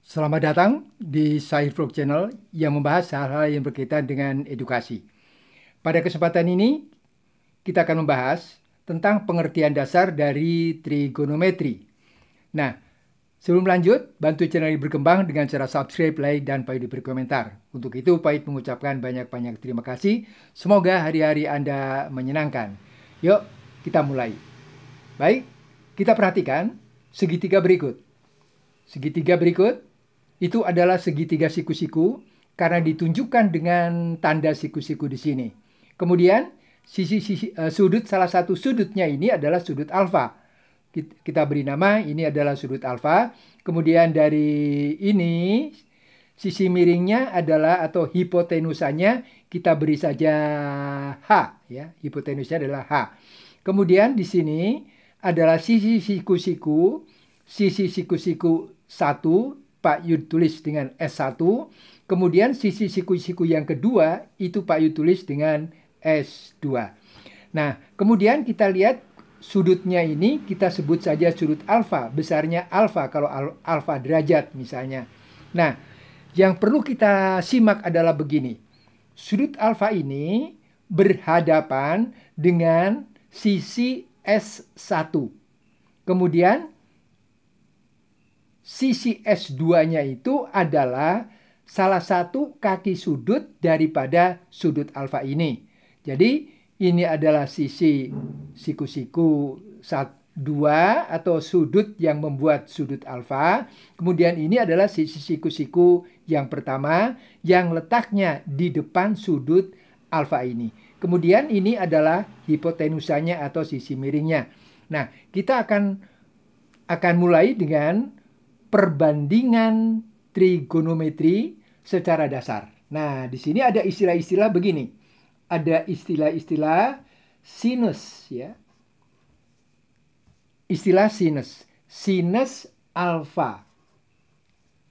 Selamat datang di Sci-Vlog Channel yang membahas hal-hal yang berkaitan dengan edukasi. Pada kesempatan ini, kita akan membahas tentang pengertian dasar dari trigonometri. Nah, sebelum lanjut, bantu channel ini berkembang dengan cara subscribe, like, dan Pak Yudi berkomentar. Untuk itu, Pak Yudi mengucapkan banyak-banyak terima kasih. Semoga hari-hari Anda menyenangkan. Yuk, kita mulai. Baik, kita perhatikan segitiga berikut. Segitiga berikut itu adalah segitiga siku-siku karena ditunjukkan dengan tanda siku-siku di sini. Kemudian sudut salah satu sudutnya ini adalah sudut alfa. Kita beri nama ini adalah sudut alfa. Kemudian dari ini sisi miringnya adalah atau hipotenusanya kita beri saja H ya. Hipotenusnya adalah H. Kemudian di sini adalah sisi siku-siku 1 Pak Yud tulis dengan S1. Kemudian sisi siku-siku yang kedua itu Pak Yud tulis dengan S2. Nah, kemudian kita lihat sudutnya ini kita sebut saja sudut alfa. Besarnya alfa kalau alfa derajat misalnya. Nah, yang perlu kita simak adalah begini. Sudut alfa ini berhadapan dengan sisi S1. Kemudian sisi S2-nya itu adalah salah satu kaki sudut daripada sudut alfa ini. Jadi ini adalah sisi siku-siku 2 atau sudut yang membuat sudut alfa. Kemudian ini adalah sisi siku-siku yang pertama yang letaknya di depan sudut alfa ini. Kemudian ini adalah hipotenusanya atau sisi miringnya. Nah, kita akan mulai dengan perbandingan trigonometri secara dasar. Nah, di sini ada istilah-istilah begini. Ada istilah-istilah sinus ya. Istilah sinus. Sinus alfa.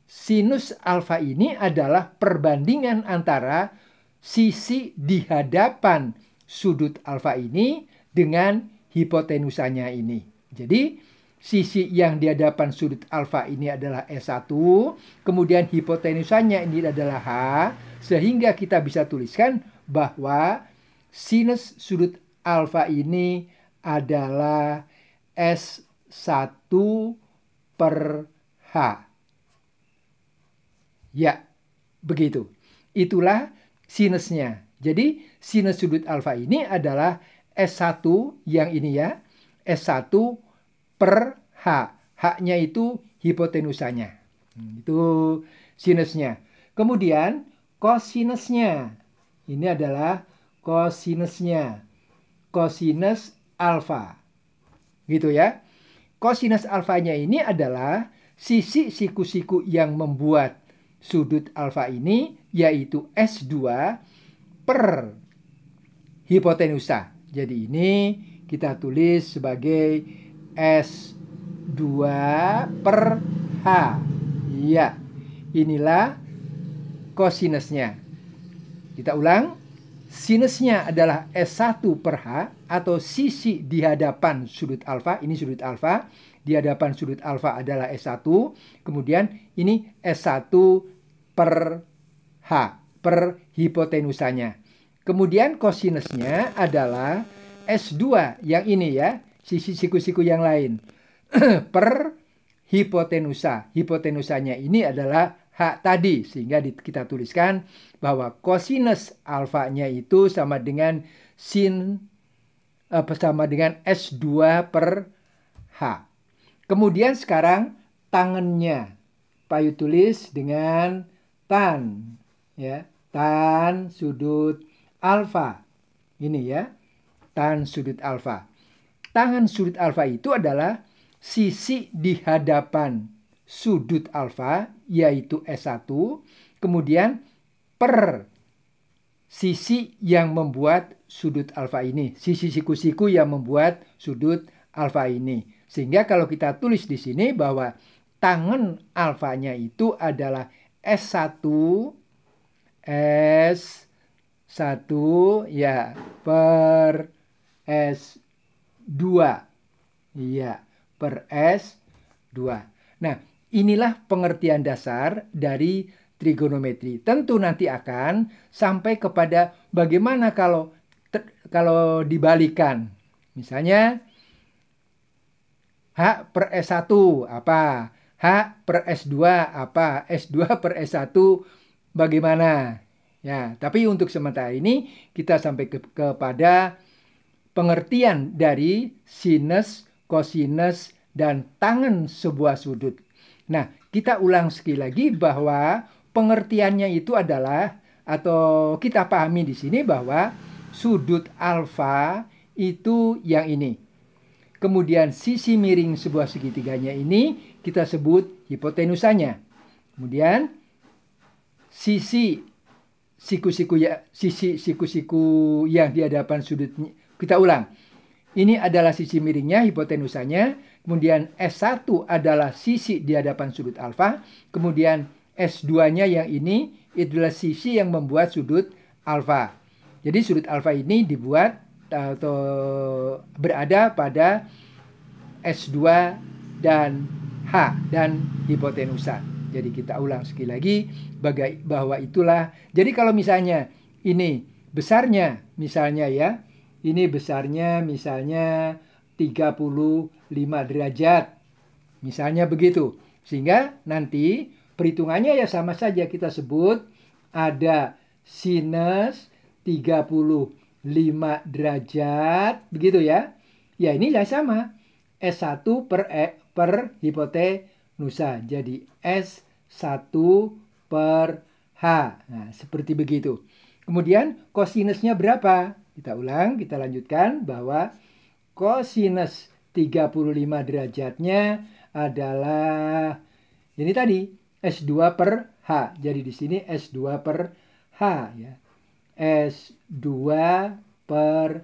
Sinus alfa ini adalah perbandingan antara sisi di hadapan sudut alfa ini dengan hipotenusanya ini. Jadi sisi yang di hadapan sudut alfa ini adalah S1, kemudian hipotenusanya ini adalah H, sehingga kita bisa tuliskan bahwa sinus sudut alfa ini adalah S1 per H. Ya, begitu. Itulah sinusnya. Jadi sinus sudut alfa ini adalah S1 yang ini ya, S1 per H. H-nya itu hipotenusanya. Itu sinusnya. Kemudian kosinusnya. Ini adalah kosinusnya. Kosinus alfa. Gitu ya. Kosinus alfanya ini adalah sisi siku-siku yang membuat sudut alfa ini yaitu S2 per hipotenusa. Jadi ini kita tulis sebagai S2 per H. Iya, inilah kosinusnya. Kita ulang. Sinusnya adalah S1 per H atau sisi di hadapan sudut alfa. Ini sudut alfa. Di hadapan sudut alfa adalah S1. Kemudian ini S1 per H, per hipotenusanya. Kemudian kosinusnya adalah S2 yang ini ya. Sisi siku-siku yang lain per hipotenusa. Hipotenusanya ini adalah H tadi, sehingga kita tuliskan bahwa kosinus alfanya itu sama dengan S2 per H. Kemudian sekarang tangannya Pak Yu tulis dengan tan ya, tan sudut alfa. Ini ya, tan sudut alfa. Tangan sudut alfa itu adalah sisi di hadapan sudut alfa yaitu S1 kemudian per sisi yang membuat sudut alfa ini, sisi siku-siku yang membuat sudut alfa ini. Sehingga kalau kita tulis di sini bahwa tangan alfanya itu adalah S1 ya per S2. Iya, per S2. Nah, inilah pengertian dasar dari trigonometri. Tentu nanti akan sampai kepada bagaimana kalau dibalikan. Misalnya H per S1 apa? H per S2 apa? S2 per S1 bagaimana? Ya, tapi untuk sementara ini kita sampai kepada pengertian dari sinus, kosinus, dan tangen sebuah sudut. Nah, kita ulang sekali lagi bahwa pengertiannya itu adalah, atau kita pahami di sini bahwa sudut alfa itu yang ini. Kemudian sisi miring sebuah segitiganya ini kita sebut hipotenusanya. Kemudian sisi siku-siku yang di hadapan sudutnya, kita ulang. Ini adalah sisi miringnya, hipotenusanya. Kemudian S1 adalah sisi di hadapan sudut alfa. Kemudian S2-nya yang ini adalah sisi yang membuat sudut alfa. Jadi sudut alfa ini dibuat atau berada pada S2 dan H dan hipotenusa. Jadi kita ulang sekali lagi bahwa itulah. Jadi kalau misalnya ini besarnya misalnya ya, ini besarnya misalnya 35 derajat. Misalnya begitu. Sehingga nanti perhitungannya ya sama saja, kita sebut ada sinus 35 derajat, begitu ya. Ya ini ya sama. S1 per hipotenusa. Jadi S1 per H. Nah, seperti begitu. Kemudian kosinusnya berapa? Kita ulang, kita lanjutkan bahwa kosinus 35 derajatnya adalah ini tadi S2 per H. Jadi di sini S2 per H ya. S2 per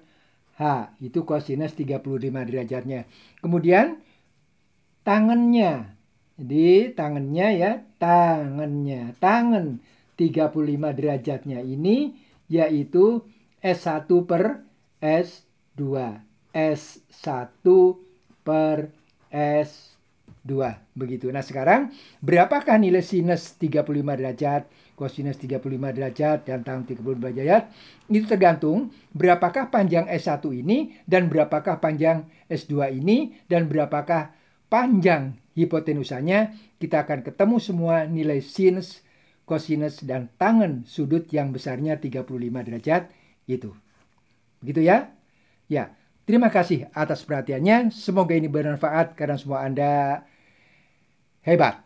H itu kosinus 35 derajatnya. Kemudian tangennya. Jadi tangennya ya, tangen 35 derajatnya ini yaitu S1 per S2. S1 per S2. Begitu. Nah sekarang berapakah nilai sinus 35 derajat, kosinus 35 derajat, dan tan 35 derajat? Itu tergantung berapakah panjang S1 ini dan berapakah panjang S2 ini dan berapakah panjang hipotenusanya. Kita akan ketemu semua nilai sinus, kosinus, dan tangen sudut yang besarnya 35 derajat itu. Begitu ya? Ya, terima kasih atas perhatiannya. Semoga ini bermanfaat karena semua Anda hebat.